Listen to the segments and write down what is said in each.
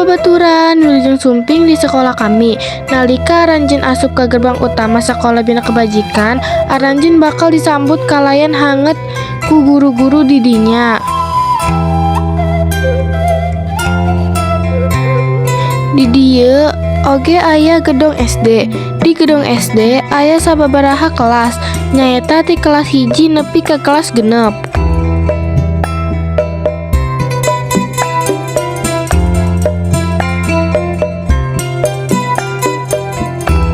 babaturan, wilujeng sumping di sekolah kami. Nalika Aranjeun asup ke gerbang utama sekolah Bina Kebajikan, Aranjeun bakal disambut kalayan hangat ku guru-guru di dinya. Di dieu oge aya gedung SD. Di gedung SD aya sababaraha kelas, nyaeta ti kelas 1 nepi ke kelas 6.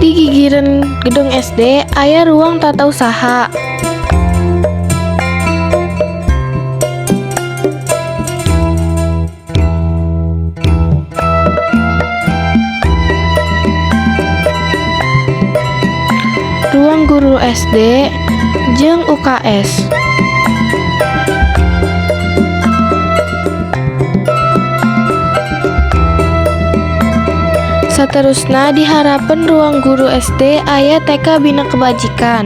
Di gigireun gedung SD aya ruang tata usaha. Ruang guru SD jeung UKS. Saterusna di harapan ruang guru SD aya TK Bina Kebajikan.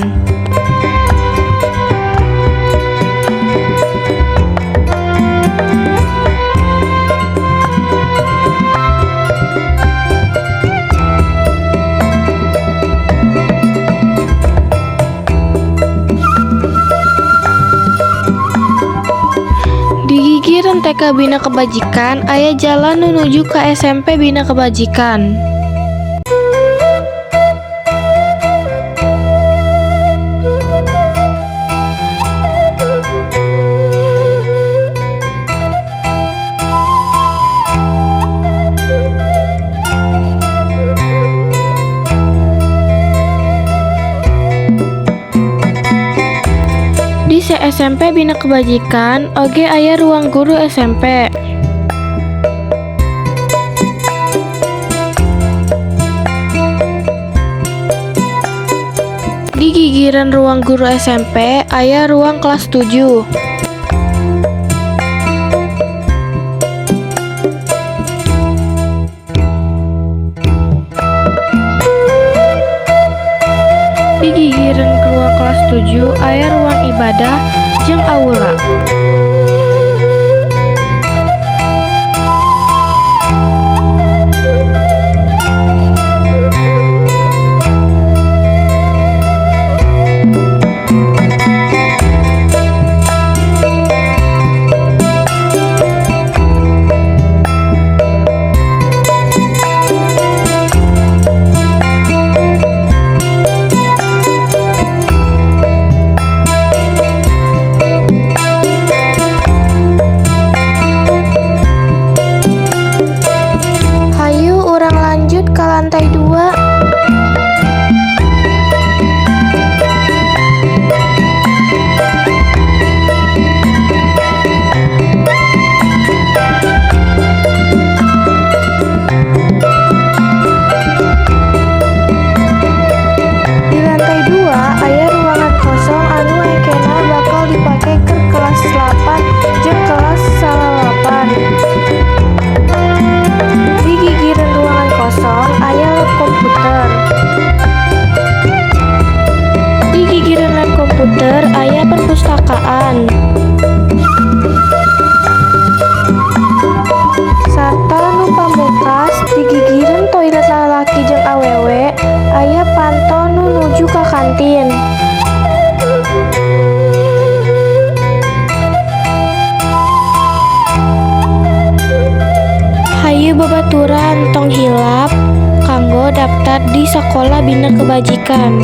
Di gigireun TK Bina Kebajikan aya jalan menuju ke SMP Bina Kebajikan. Di SMP Bina Kebajikan oge aya ruang guru SMP. Di gigireun ruang guru SMP aya ruang kelas 7. Di gigireun ruang kelas 7 aya ruang ibadah jeung aula. Lantai 2. Di lantai 2 aya ruangan kosong anu engkena bakal dipake ke kelas 8 jeung kelas 9. Di gigireun ruangan kosong aya lab komputer. Di gigireun lab komputer aya perpustakaan. Sarta nu pamungkas di gigireun toilet lalaki jeung awewe aya panto nu nuju ka kantin. Hayu babaturan tong hilap kanggo daftar di Sekolah Bina Kebajikan.